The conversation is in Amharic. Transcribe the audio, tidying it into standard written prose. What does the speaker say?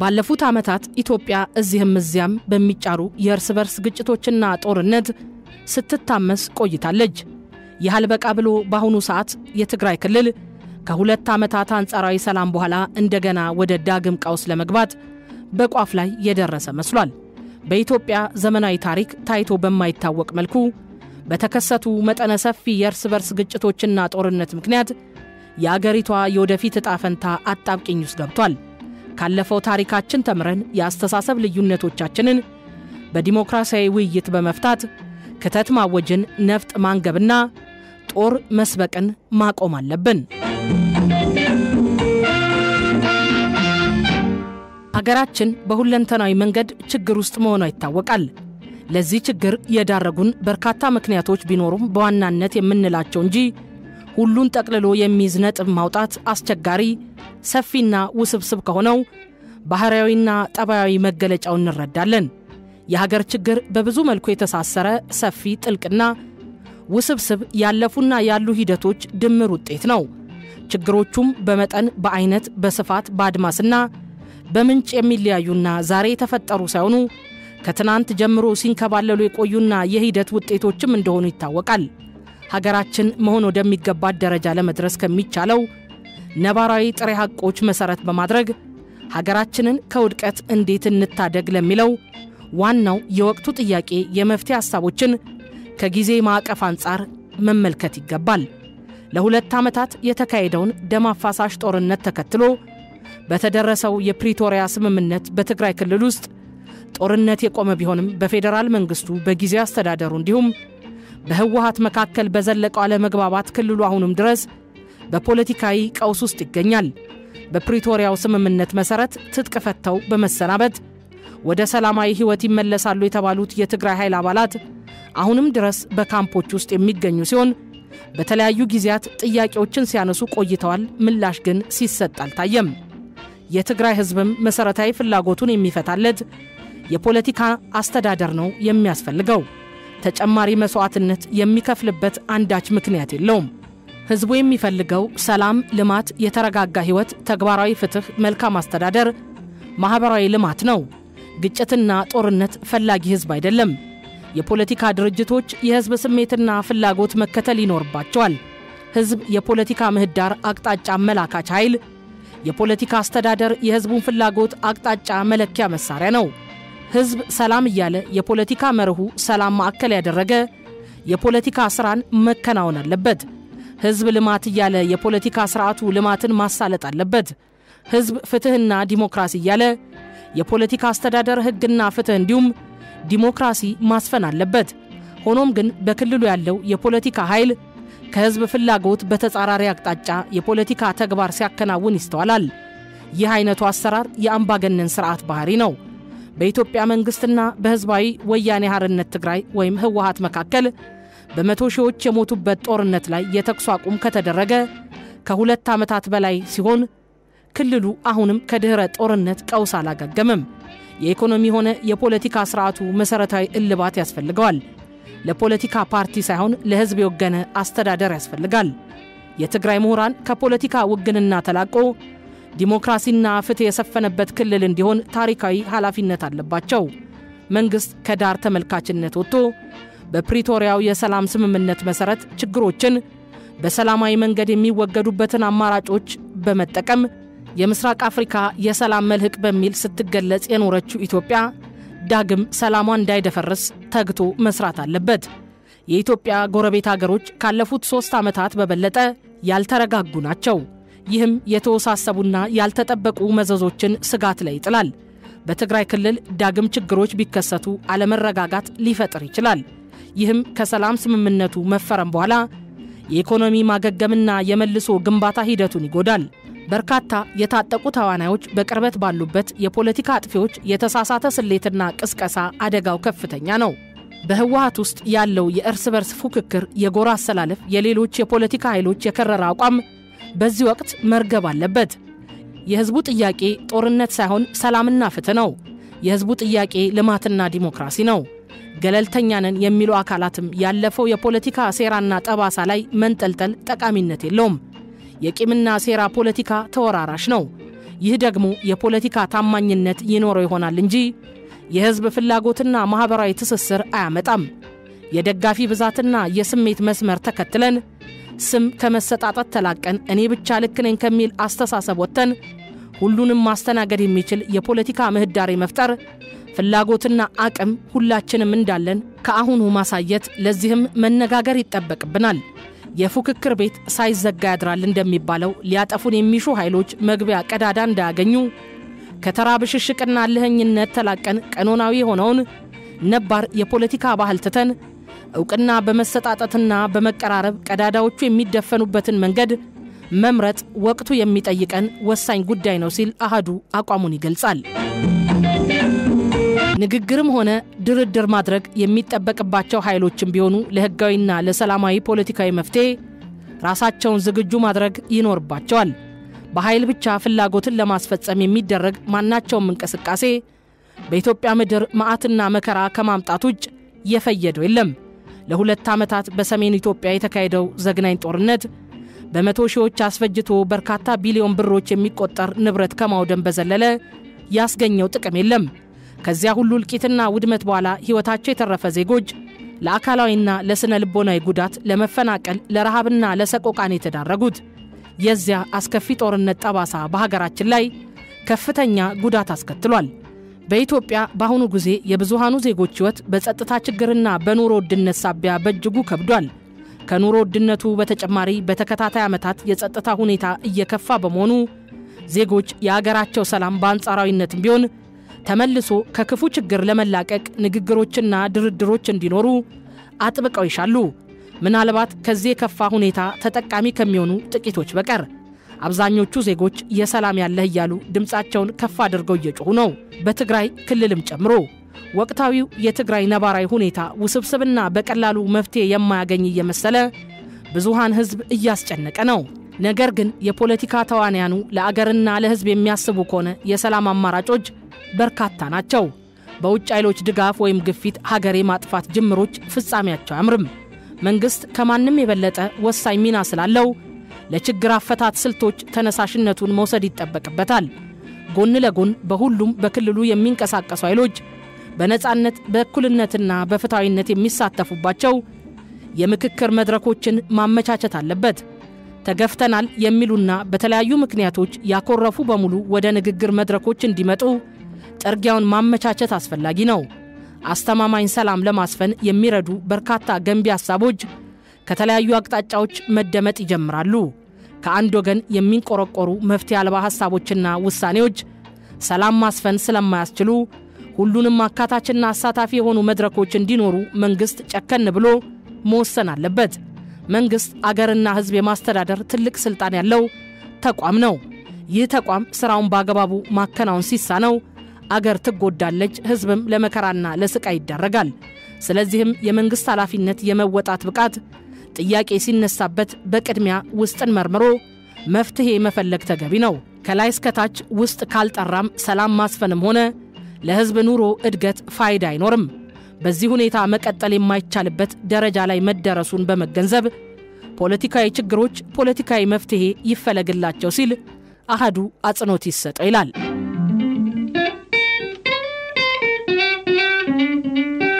ባለፉት ዓመታት ኢትዮጵያ እዚህም እዚያም በሚጫሩ የእርስ በርስ ግጭቶችና ጦርነት ስትታመስ ቆይታለች። ይህል በቃ ብሎ በአሁኑ ሰዓት የትግራይ ክልል ከሁለት ዓመታት አንጻራዊ ሰላም በኋላ እንደገና ወደ ዳግም ቀውስ ለመግባት በቋፍ ላይ የደረሰ መስሏል። በኢትዮጵያ ዘመናዊ ታሪክ ታይቶ በማይታወቅ መልኩ በተከሰቱ መጠነ ሰፊ የእርስ በርስ ግጭቶችና ጦርነት ምክንያት የአገሪቷ የወደፊት ዕጣ ፈንታ አጣብቂኝ ውስጥ ገብቷል። ካለፈው ታሪካችን ተምረን የአስተሳሰብ ልዩነቶቻችንን በዲሞክራሲያዊ ውይይት በመፍታት ክተት ማወጅን፣ ነፍጥ ማንገብና ጦር መስበቅን ማቆም አለብን። ሀገራችን በሁለንተናዊ መንገድ ችግር ውስጥ መሆኗ ይታወቃል። ለዚህ ችግር የዳረጉን በርካታ ምክንያቶች ቢኖሩም በዋናነት የምንላቸው እንጂ ሁሉን ጠቅልሎ የሚይዝ ነጥብ ማውጣት አስቸጋሪ፣ ሰፊና ውስብስብ ከሆነው ባህሪያዊና ጠባያዊ መገለጫው እንረዳለን። የሀገር ችግር በብዙ መልኩ የተሳሰረ ሰፊ፣ ጥልቅና ውስብስብ ያለፉና ያሉ ሂደቶች ድምር ውጤት ነው። ችግሮቹም በመጠን፣ በአይነት፣ በስፋት፣ በአድማስና በምንጭ የሚለያዩና ዛሬ የተፈጠሩ ሳይሆኑ ከትናንት ጀምሮ ሲንከባለሉ የቆዩና የሂደት ውጤቶችም እንደሆኑ ይታወቃል። ሀገራችን መሆን ወደሚገባት ደረጃ ለመድረስ ከሚቻለው ነባራዊ ጥሬ ሐቆች መሰረት በማድረግ ሀገራችንን ከውድቀት እንዴት እንታደግ ለሚለው ዋናው የወቅቱ ጥያቄ የመፍትሄ ሐሳቦችን ከጊዜ ማዕቀፍ አንጻር መመልከት ይገባል። ለሁለት ዓመታት የተካሄደውን ደም አፋሳሽ ጦርነት ተከትሎ በተደረሰው የፕሪቶሪያ ስምምነት በትግራይ ክልል ውስጥ ጦርነት የቆመ ቢሆንም በፌደራል መንግስቱ በጊዜ አስተዳደሩ እንዲሁም በህወሓት መካከል በዘለቀው አለመግባባት ክልሉ አሁንም ድረስ በፖለቲካዊ ቀውስ ውስጥ ይገኛል። በፕሪቶሪያው ስምምነት መሰረት ትጥቅ ፈተው በመሰናበት ወደ ሰላማዊ ህይወት ይመለሳሉ የተባሉት የትግራይ ኃይል አባላት አሁንም ድረስ በካምፖች ውስጥ የሚገኙ ሲሆን በተለያዩ ጊዜያት ጥያቄዎችን ሲያነሱ ቆይተዋል። ምላሽ ግን ሲሰጥ አልታየም። የትግራይ ህዝብም መሰረታዊ ፍላጎቱን የሚፈታለት የፖለቲካ አስተዳደር ነው የሚያስፈልገው። ተጨማሪ መስዋዕትነት የሚከፍልበት አንዳች ምክንያት የለውም። ህዝቡ የሚፈልገው ሰላም፣ ልማት፣ የተረጋጋ ህይወት፣ ተግባራዊ ፍትህ፣ መልካም አስተዳደር፣ ማህበራዊ ልማት ነው። ግጭትና ጦርነት ፈላጊ ህዝብ አይደለም። የፖለቲካ ድርጅቶች የህዝብ ስሜትና ፍላጎት መከተል ይኖርባቸዋል። ህዝብ የፖለቲካ ምህዳር አቅጣጫ አመላካች ኃይል፣ የፖለቲካ አስተዳደር የህዝቡን ፍላጎት አቅጣጫ መለኪያ መሳሪያ ነው። ህዝብ ሰላም እያለ የፖለቲካ መርሁ ሰላም ማዕከል ያደረገ የፖለቲካ ስራን መከናወን አለበት። ህዝብ ልማት እያለ የፖለቲካ ስርዓቱ ልማትን ማሳለጥ አለበት። ህዝብ ፍትህና ዲሞክራሲ እያለ የፖለቲካ አስተዳደር ህግና ፍትህ እንዲሁም ዲሞክራሲ ማስፈን አለበት። ሆኖም ግን በክልሉ ያለው የፖለቲካ ኃይል ከህዝብ ፍላጎት በተጻራሪ አቅጣጫ የፖለቲካ ተግባር ሲያከናውን ይስተዋላል። ይህ አይነቱ አሰራር የአምባገነን ስርዓት ባህሪ ነው። በኢትዮጵያ መንግስትና በህዝባዊ ወያኔ ሓርነት ትግራይ ወይም ህወሓት መካከል በመቶ ሺዎች የሞቱበት ጦርነት ላይ የተኩስ አቁም ከተደረገ ከሁለት ዓመታት በላይ ሲሆን ክልሉ አሁንም ከድህረ ጦርነት ቀውስ አላገገመም። የኢኮኖሚ ሆነ የፖለቲካ ስርዓቱ መሰረታዊ እልባት ያስፈልገዋል። ለፖለቲካ ፓርቲ ሳይሆን ለህዝብ የወገነ አስተዳደር ያስፈልጋል። የትግራይ ምሁራን ከፖለቲካ ውግንና ተላቆ ዲሞክራሲና ፍትህ የሰፈነበት ክልል እንዲሆን ታሪካዊ ኃላፊነት አለባቸው። መንግስት ከዳር ተመልካችነት ወጥቶ በፕሪቶሪያው የሰላም ስምምነት መሰረት ችግሮችን በሰላማዊ መንገድ የሚወገዱበትን አማራጮች በመጠቀም የምስራቅ አፍሪካ የሰላም መልህቅ በሚል ስትገለጽ የኖረችው ኢትዮጵያ ዳግም ሰላሟ እንዳይደፈርስ ተግቶ መስራት አለበት። የኢትዮጵያ ጎረቤት ሀገሮች ካለፉት 3 ዓመታት በበለጠ ያልተረጋጉ ናቸው። ይህም የተወሳሰቡና ያልተጠበቁ መዘዞችን ስጋት ላይ ይጥላል። በትግራይ ክልል ዳግም ችግሮች ቢከሰቱ አለመረጋጋት ሊፈጥር ይችላል። ይህም ከሰላም ስምምነቱ መፈረም በኋላ የኢኮኖሚ ማገገምና የመልሶ ግንባታ ሂደቱን ይጎዳል። በርካታ የታጠቁ ተዋናዮች በቅርበት ባሉበት የፖለቲካ አጥፊዎች የተሳሳተ ስሌትና ቅስቀሳ አደጋው ከፍተኛ ነው። በህወሓት ውስጥ ያለው የእርስ በርስ ፉክክር፣ የጎራ አሰላለፍ፣ የሌሎች የፖለቲካ ኃይሎች የከረረ አቋም በዚህ ወቅት መርገብ አለበት። የህዝቡ ጥያቄ ጦርነት ሳይሆን ሰላምና ፍትህ ነው። የህዝቡ ጥያቄ ልማትና ዲሞክራሲ ነው። ገለልተኛ ነን የሚሉ አካላትም ያለፈው የፖለቲካ ሴራና ጠባሳ ላይ መንጠልጠል ጠቃሚነት የለውም። የቂምና ሴራ ፖለቲካ ተወራራሽ ነው። ይህ ደግሞ የፖለቲካ ታማኝነት ይኖረው ይሆናል እንጂ የህዝብ ፍላጎትና ማህበራዊ ትስስር አያመጣም። የደጋፊ ብዛትና የስሜት መስመር ተከትለን ስም ከመሰጣጣት ተላቀን እኔ ብቻ ልክ ነኝ ከሚል አስተሳሰብ ወጥተን ሁሉንም ማስተናገድ የሚችል የፖለቲካ ምህዳር መፍጠር ፍላጎትና አቅም ሁላችንም እንዳለን ከአሁኑ ማሳየት፣ ለዚህም መነጋገር ይጠበቅብናል። የፉክክር ቤት ሳይዘጋ ያድራል እንደሚባለው ሊያጠፉን የሚሹ ኃይሎች መግቢያ ቀዳዳ እንዳያገኙ ከተራ ብሽሽቅና ለህኝነት ተላቀን ቀኖናዊ ሆነውን ነባር የፖለቲካ ባህል ትተን ዕውቅና በመሰጣጣትና በመቀራረብ ቀዳዳዎቹ የሚደፈኑበትን መንገድ መምረጥ ወቅቱ የሚጠይቀን ወሳኝ ጉዳይ ነው ሲል አሃዱ አቋሙን ይገልጻል። ንግግርም ሆነ ድርድር ማድረግ የሚጠበቅባቸው ኃይሎችም ቢሆኑ ለህጋዊና ለሰላማዊ ፖለቲካዊ መፍትሄ ራሳቸውን ዝግጁ ማድረግ ይኖርባቸዋል። በኃይል ብቻ ፍላጎትን ለማስፈጸም የሚደረግ ማናቸውም እንቅስቃሴ በኢትዮጵያ ምድር መዓትና መከራ ከማምጣት ውጭ የፈየደው የለም። ለ2 ዓመታት በሰሜን ኢትዮጵያ የተካሄደው ዘግናኝ ጦርነት በመቶ ሺዎች አስፈጅቶ በርካታ ቢሊዮን ብሮች የሚቆጠር ንብረት ከማውደም በዘለለ ያስገኘው ጥቅም የለም። ከዚያ ሁሉ እልቂትና ውድመት በኋላ ህይወታቸው የተረፈ ዜጎች ለአካላዊና ለስነ ልቦናዊ ጉዳት፣ ለመፈናቀል፣ ለረሃብና ለሰቆቃን የተዳረጉት የዚያ አስከፊ ጦርነት ጠባሳ በሀገራችን ላይ ከፍተኛ ጉዳት አስከትሏል። በኢትዮጵያ በአሁኑ ጊዜ የብዙሃኑ ዜጎች ህይወት በጸጥታ ችግርና በኑሮ ውድነት ሳቢያ በእጅጉ ከብዷል። ከኑሮ ውድነቱ በተጨማሪ በተከታታይ ዓመታት የጸጥታ ሁኔታ እየከፋ በመሆኑ ዜጎች የአገራቸው ሰላም በአንጻራዊነትም ቢሆን ተመልሶ ከክፉ ችግር ለመላቀቅ ንግግሮችና ድርድሮች እንዲኖሩ አጥብቀው ይሻሉ። ምናልባት ከዚህ የከፋ ሁኔታ ተጠቃሚ ከሚሆኑ ጥቂቶች በቀር አብዛኞቹ ዜጎች የሰላም ያለህ እያሉ ድምጻቸውን ከፍ አድርገው እየጮሁ ነው። በትግራይ ክልልም ጨምሮ ወቅታዊው የትግራይ ነባራዊ ሁኔታ ውስብስብና በቀላሉ መፍትሄ የማያገኝ እየመሰለ ብዙሃን ህዝብ እያስጨነቀ ነው። ነገር ግን የፖለቲካ ተዋንያኑ ለአገርና ለህዝብ የሚያስቡ ከሆነ የሰላም አማራጮች በርካታ ናቸው። በውጭ ኃይሎች ድጋፍ ወይም ግፊት ሀገር የማጥፋት ጅምሮች ፍጻሜያቸው አያምርም። መንግስት ከማንም የበለጠ ወሳኝ ሚና ስላለው ለችግር አፈታት ስልቶች ተነሳሽነቱን መውሰድ ይጠበቅበታል። ጎን ለጎን በሁሉም በክልሉ የሚንቀሳቀሱ ኃይሎች በነጻነት በእኩልነትና በፍትሃዊነት የሚሳተፉባቸው የምክክር መድረኮችን ማመቻቸት አለበት። ተገፍተናል የሚሉና በተለያዩ ምክንያቶች ያኮረፉ በሙሉ ወደ ንግግር መድረኮች እንዲመጡ ጥርጊያውን ማመቻቸት አስፈላጊ ነው። አስተማማኝ ሰላም ለማስፈን የሚረዱ በርካታ ገንቢ ሐሳቦች ከተለያዩ አቅጣጫዎች መደመጥ ይጀምራሉ። ከአንድ ወገን የሚንቆረቆሩ መፍትሄ አልባ ሐሳቦችና ውሳኔዎች ሰላም ማስፈን ስለማያስችሉ ሁሉንም አካታችና አሳታፊ የሆኑ መድረኮች እንዲኖሩ መንግስት ጨከን ብሎ መወሰን አለበት። መንግስት አገርና ህዝብ የማስተዳደር ትልቅ ስልጣን ያለው ተቋም ነው። ይህ ተቋም ስራውን በአግባቡ ማከናወን ሲሳነው አገር ትጎዳለች፣ ህዝብም ለመከራና ለስቃይ ይዳረጋል። ስለዚህም የመንግስት ኃላፊነት የመወጣት ብቃት ጥያቄ ሲነሳበት በቅድሚያ ውስጥን መርምሮ መፍትሄ መፈለግ ተገቢ ነው። ከላይ እስከ ታች ውስጥ ካልጠራም ሰላም ማስፈንም ሆነ ለህዝብ ኑሮ እድገት ፋይዳ አይኖርም። በዚህ ሁኔታ መቀጠል የማይቻልበት ደረጃ ላይ መደረሱን በመገንዘብ ፖለቲካዊ ችግሮች ፖለቲካዊ መፍትሄ ይፈለግላቸው ሲል አሃዱ አጽንኦት ይሰጠው ይላል።